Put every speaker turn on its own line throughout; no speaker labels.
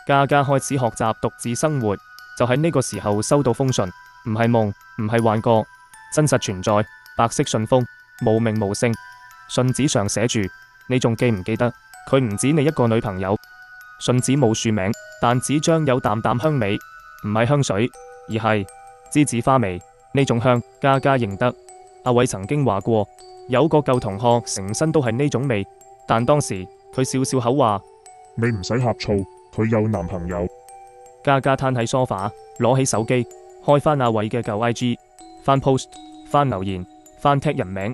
嘉嘉開始學習獨自生活，就喺呢個時候收到封信，唔係夢，唔係幻覺，真實存在，白色信封，無名無姓，信紙上寫住：你仲記唔記得？佢唔止你一個女朋友。信紙冇署名，但紙張有淡淡香味，唔係香水，而係梔子花味。呢種香，嘉嘉認得。阿偉曾經話過，有個舊同學成身都係呢種味，但當時佢笑笑口話：
你唔使呷醋，佢有男朋友。
嘉嘉攤喺梳化，攞起手機，開翻阿偉嘅舊 IG， 翻 post， 翻留言，翻踢人名，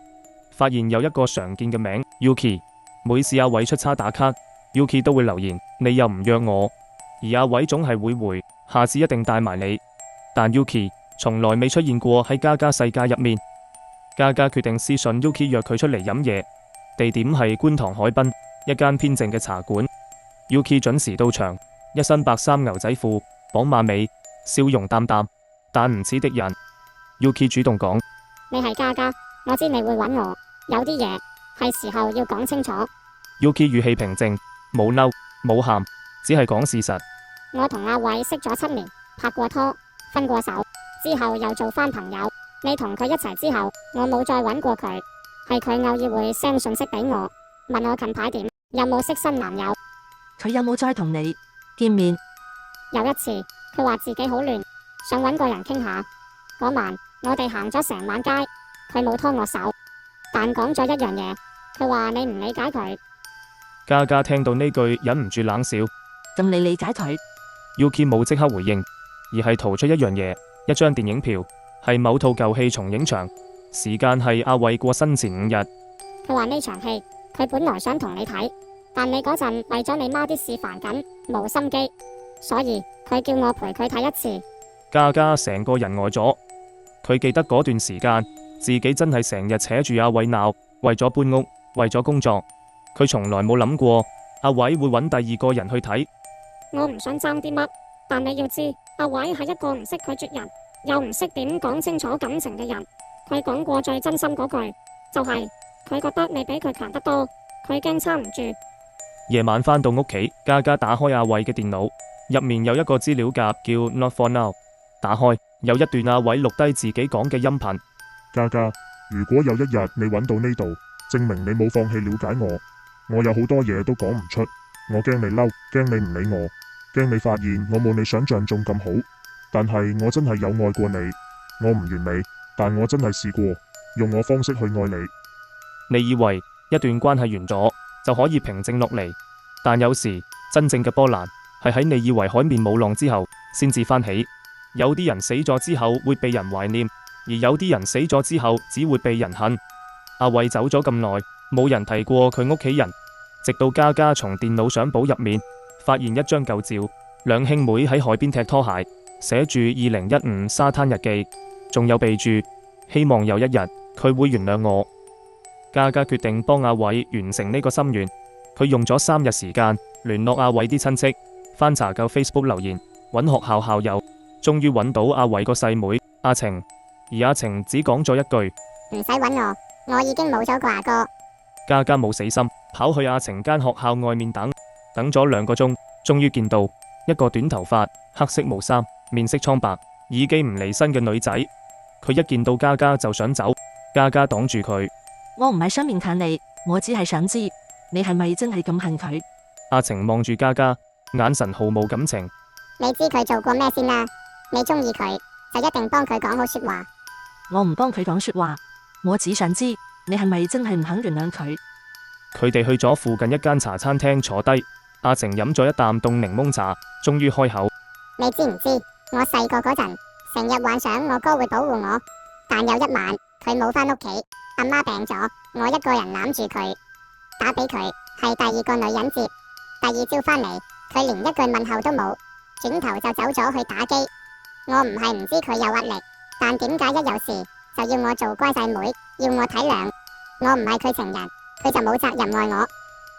發現有一個常見嘅名 Yuki。每次阿偉出差打卡，Yuki 都會留言：你又唔約我，而阿偉總係會回：下次一定帶埋你。但 Yuki 從來未出現過喺嘉嘉世界入面。嘉嘉決定私信 Yuki 約佢出嚟飲嘢，地點係觀塘海濱一間偏靜嘅茶館。Yuki 準時到場，一身白衫牛仔褲，綁馬尾，笑容淡淡，但唔似敵人。Yuki 主動講：
你係嘉嘉，我知你會揾我，有啲嘢係時候要講清楚。
Yuki 語氣平靜，冇嬲冇喊，只係講事實。
我同阿偉識咗7年，拍過拖，分過手，之後又做翻朋友。你同佢一齊之後，我冇再揾過佢，係佢偶爾會 send 信息俾我，問我近排點，有冇識新男友。
佢有冇再同你見面？
有一次，佢話自己好亂，想揾個人傾下。嗰晚我哋行咗成晚街，佢冇拖我手，但講咗一樣嘢，佢話你唔理解佢。
嘉嘉聽到呢句忍唔住冷笑。
咁你理解佢？
Yuki 冇即刻回應，而係掏出一樣嘢，一張電影票，係某套舊戲重影場，時間係阿偉過身前5日。
佢話呢場戲佢本來想同你睇，但你嗰陣為咗你媽啲事煩緊，冇心機，所以佢叫我陪佢睇一次。
嘉嘉成個人呆咗，佢記得嗰段時間自己真係成日扯住阿偉鬧，為咗搬屋，為咗工作，佢從來冇諗過阿偉會揾第二個人去睇。
我唔想爭啲乜，但你要知阿偉係一個唔識拒絕人，又唔識點講清楚感情嘅人。佢講過最真心嗰句，就係佢覺得你比佢強得多，佢驚撐唔住。
夜晚返到屋企，嘉嘉打開阿偉嘅電腦，入面有一個資料夾叫 Not for Now。打開有一段阿偉錄低自己講嘅音頻。
嘉嘉，如果有一日你揾到呢度，證明你冇放棄了解我。我有好多嘢都講唔出，我驚你嬲，驚你唔理我，驚你發現我冇你想象中咁好。但係我真係有愛過你，我唔完美，但我真係試過用我方式去愛你。
你以為一段關係完咗就可以平靜落嚟，但有時真正嘅波瀾係喺你以為海面冇浪之後先至翻起。有啲人死咗之後會被人懷念，而有啲人死咗之後只會被人恨。阿偉走咗咁耐，冇人提過佢屋企人，直到嘉嘉從電腦相簿入面發現一張舊照，兩兄妹喺海邊踢拖鞋，寫住2015沙灘日記，仲有備注希望有一日佢會原諒我。嘉嘉決定幫阿偉完成呢個心願，佢用咗3日時間聯絡阿偉啲親戚，翻查舊 Facebook 留言，揾學校校友，終於揾到阿偉個細妹阿晴。而阿晴只講咗一句：
唔使揾我已經冇咗個阿哥。
嘉嘉冇死心，跑去阿晴間學校外面等咗2個鐘，終於見到一個短頭髮、黑色毛衫、面色蒼白、耳機唔離身嘅女仔。佢一見到嘉嘉就想走，嘉嘉擋住佢。
我唔係想勉強你，我只係想知你係咪真係咁恨佢？
阿晴望住嘉嘉，眼神毫無感情。
你知佢做過咩先啦？你中意佢就一定幫佢講好說話。
我唔幫佢講說話，我只想知你係咪真係唔肯原諒佢？
佢哋去咗附近一間茶餐廳坐低，阿晴飲咗一啖凍檸檬茶，終於開口：
你知唔知我細個嗰陣成日幻想我哥會保護我，但有一晚佢冇返屋企，阿媽病咗，我一個人攬住佢，打俾佢係第2個女人接。第2朝返嚟，佢連一句問候都冇，轉頭就走咗去打機。我唔係唔知佢有壓力，但點解一有事就要我做乖細妹，要我體諒？我唔係佢情人，佢就冇責任愛我。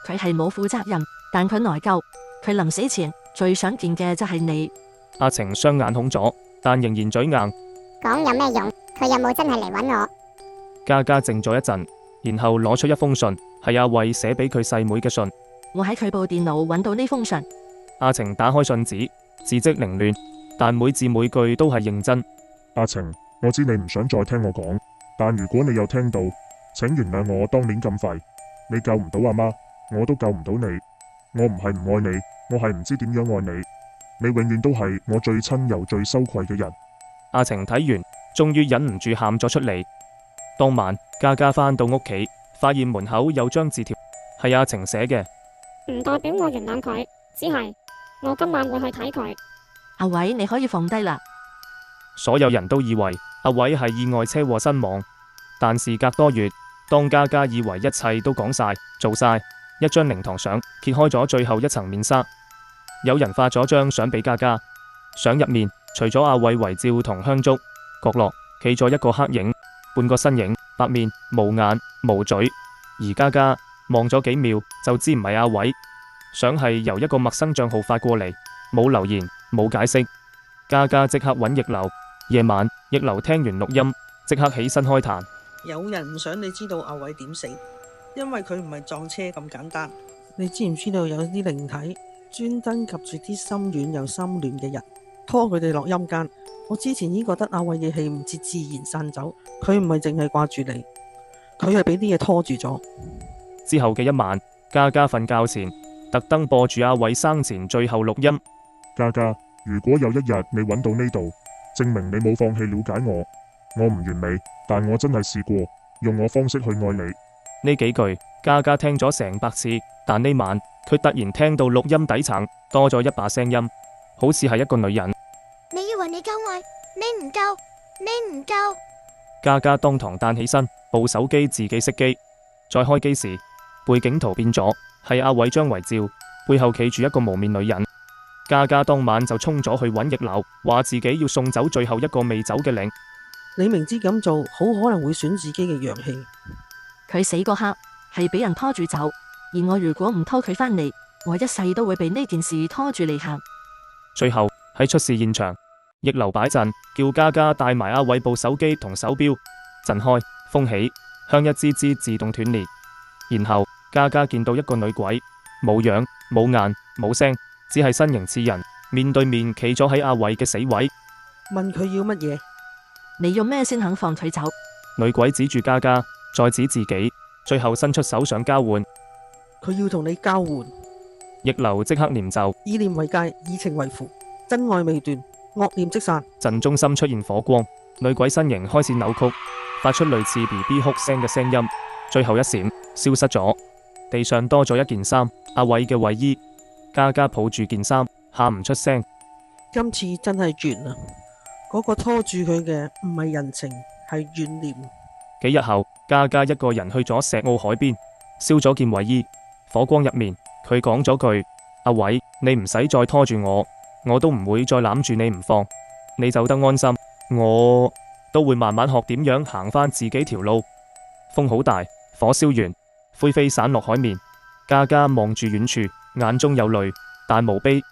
佢係冇負責任，但佢內疚。佢臨死前最想見嘅就係你。
阿晴雙眼紅咗，但仍然嘴硬。
講有咩用？佢有冇真係嚟揾我？
嘉嘉靜咗一陣，然後攞出一封信，係阿偉寫俾佢細妹嘅信。
我喺佢部電腦揾到呢封信，
阿晴打開信紙，字跡凌亂，但每字每句都係認真。
阿晴，我知你唔想再聽我講，但如果你有聽到，請原諒我當年咁廢。你救唔到阿媽，我都救唔到你。我唔係唔愛你，我係唔知點樣愛你。你永遠都係我最親又最羞愧嘅人。
阿晴睇完，終於忍唔住喊咗出嚟。當晚，嘉嘉返到屋企，發現門口有張字條，係阿晴寫嘅。
唔代表我原諒佢，只係我今晚會去睇佢。
阿偉，你可以放低啦。
所有人都以為阿偉係意外車禍身亡，但事隔多月，當嘉嘉以為一切都講晒做晒，一張靈堂相揭開咗最後一層面紗。有人發咗張相俾嘉嘉，相入面除咗阿偉遺照同香燭，角落企咗一個黑影，半個身影，白面無眼無嘴。而嘉嘉望咗幾秒就知唔係阿偉，相係由一個陌生賬號發過嚟，冇留言冇解釋。嘉嘉即刻揾逆流，夜晚逆流聽完錄音即刻起身開壇。
有人唔想你知道阿偉點死，因為佢唔係撞車咁簡單。你知唔知道有啲靈體專登及住啲心軟又心亂嘅人，拖佢哋落陰間？我之前已經覺得阿偉嘅氣唔似自然散走，佢唔係淨係掛住你，佢係俾啲嘢拖住咗。
之後嘅一晚，嘉嘉瞓覺前特登播住阿偉生前最後錄音。
嘉嘉，如果有一日你揾到呢度，證明你冇放棄了解我。我唔完美，但我真係試過用我方式去愛你。
呢幾句嘉嘉聽咗成百次，但呢晚佢突然聽到錄音底層多咗一把聲音，好似係一個女人。
你以為你夠愛，你唔夠，你唔夠。
嘉嘉當堂彈起身，部手機自己熄機，再開機時背景圖變咗，係阿偉張遺照，背後企住一個無面女人。嘉嘉當晚就衝咗去揾逆流，話自己要送走最後一個未走嘅靈。
你明知咁做，好可能會損自己嘅陽氣。
佢死嗰刻係俾人拖住走，而我如果唔拖佢返嚟，我一世都會被呢件事拖住嚟行。
最後喺出事現場，逆流擺陣，叫嘉嘉帶埋阿偉部手機同手錶，陣開風起，香一支支自動斷裂。然後嘉嘉見到一個女鬼，冇樣冇眼冇聲，只係身形似人，面對面企咗喺阿偉嘅死位。
問佢要乜嘢？
你用咩先肯放佢走？
女鬼指住嘉嘉，再指自己，最後伸出手想交換。
佢要同你交換。
逆流即刻念咒，
以念為戒，以情為符，真愛未斷，惡念即散。
陣中心出現火光，女鬼身形開始扭曲，發出類似 BB 哭聲嘅聲音，最後一閃消失咗。地上多咗一件衫，阿偉嘅衛衣。嘉嘉抱住件衫，喊唔出聲。
今次真係絕啦！嗰個拖住佢嘅唔係人情，係怨念。
幾日後，嘉嘉一個人去咗石澳海邊，燒咗件衛衣。火光入面，佢講咗句：阿偉，你唔使再拖住我，我都唔會再攬住你唔放。你走得安心，我都會慢慢學點樣行返自己條路。風好大，火燒完，灰飛散落海面。嘉嘉望住遠處，眼中有淚，但無悲。